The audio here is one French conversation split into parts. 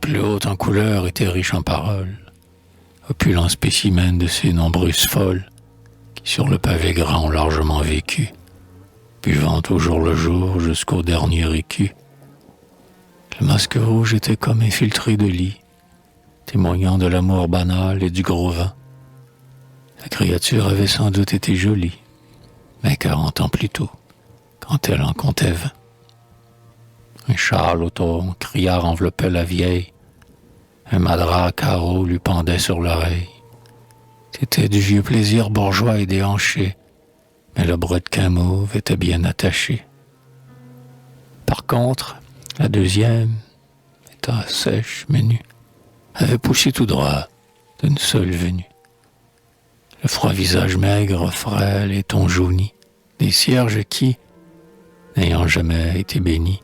plus haute en couleurs était riche en paroles, opulent spécimen de ces nombreuses folles qui sur le pavé grand ont largement vécu, buvant au jour le jour jusqu'au dernier écu. Le masque rouge était comme infiltré de lit, témoignant de l'amour banal et du gros vin. La créature avait sans doute été jolie, mais 40 ans plus tôt, quand elle en comptait 20. Un châle autour, criard enveloppait la vieille, un madras à carreaux lui pendait sur l'oreille. C'était du vieux plaisir bourgeois et déhanché, mais le brodequin mauve était bien attaché. Par contre, la deuxième, étant sèche mais nue, avait poussé tout droit d'une seule venue. Le froid visage maigre, frêle et ton jauni, des cierges qui, n'ayant jamais été bénis,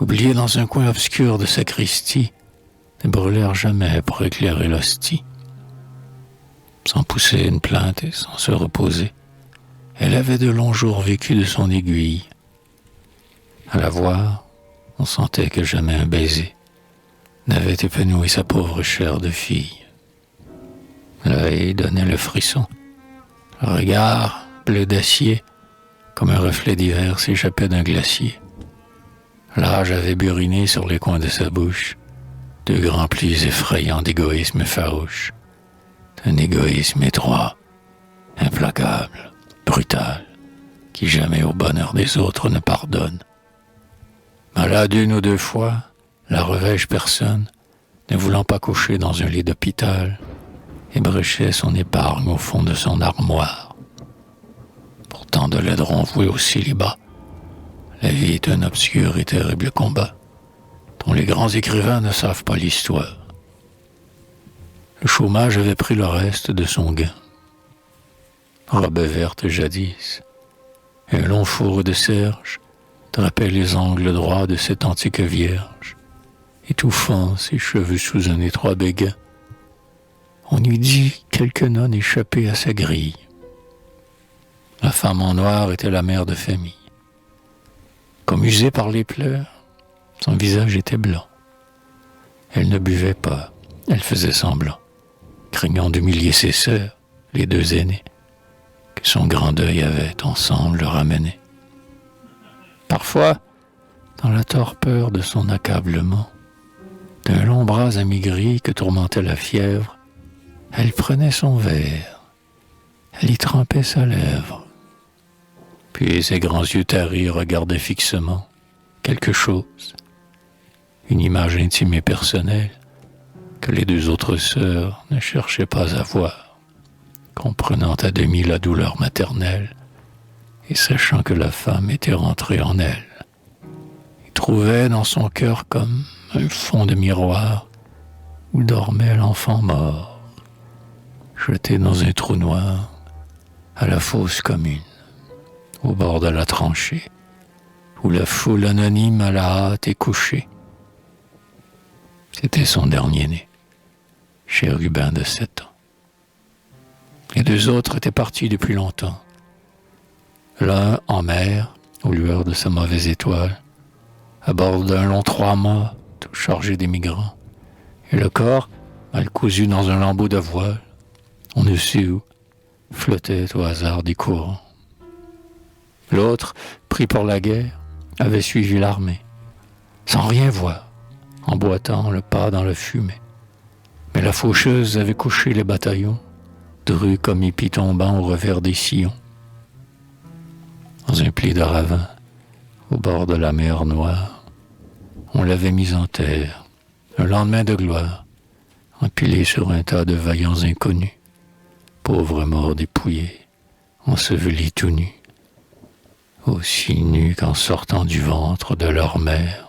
oubliés dans un coin obscur de sacristie, ne brûlèrent jamais pour éclairer l'hostie. Sans pousser une plainte et sans se reposer, elle avait de longs jours vécu de son aiguille. À la voir, on sentait que jamais un baiser n'avait épanoui sa pauvre chair de fille. L'œil donnait le frisson, le regard, bleu d'acier, comme un reflet d'hiver s'échappait d'un glacier. L'âge avait buriné sur les coins de sa bouche deux grands plis effrayants d'égoïsme farouche, d'un égoïsme étroit, implacable, brutal, qui jamais au bonheur des autres ne pardonne. Malade une ou deux fois, la revêche personne, ne voulant pas coucher dans un lit d'hôpital, ébréchait son épargne au fond de son armoire. Pourtant de l'aideron voué au célibat, la vie est un obscur et terrible combat, dont les grands écrivains ne savent pas l'histoire. Le chômage avait pris le reste de son gain. Robe verte jadis, un long fourreau de serge drapait les angles droits de cette antique vierge, étouffant ses cheveux sous un étroit béguin. On eût dit quelque nonne échappée à sa grille. La femme en noir était la mère de famille. Comme usée par les pleurs, son visage était blanc. Elle ne buvait pas, elle faisait semblant, craignant d'humilier ses sœurs, les deux aînées, que son grand deuil avait ensemble le ramené. Parfois, dans la torpeur de son accablement, d'un long bras amaigri que tourmentait la fièvre, elle prenait son verre, elle y trempait sa lèvre. Puis ses grands yeux taris regardaient fixement quelque chose, une image intime et personnelle que les deux autres sœurs ne cherchaient pas à voir, comprenant à demi la douleur maternelle et sachant que la femme était rentrée en elle. Il trouvait dans son cœur comme un fond de miroir où dormait l'enfant mort, jeté dans un trou noir à la fosse commune, au bord de la tranchée, où la foule anonyme à la hâte est couchée. C'était son dernier-né, chérubin de 7 ans. Les deux autres étaient partis depuis longtemps. L'un en mer, aux lueurs de sa mauvaise étoile, à bord d'un long 3 mâts, tout chargé d'émigrants, et le corps, mal cousu dans un lambeau de voile, on ne sait où, flottait au hasard des courants. L'autre, pris pour la guerre, avait suivi l'armée, sans rien voir, emboîtant le pas dans la fumée. Mais la faucheuse avait couché les bataillons, drus comme épis tombant au revers des sillons. Dans un pli de ravin, au bord de la mer Noire, on l'avait mise en terre, un lendemain de gloire, empilé sur un tas de vaillants inconnus, pauvre mort dépouillé, enseveli tout nu, aussi nus qu'en sortant du ventre de leur mère,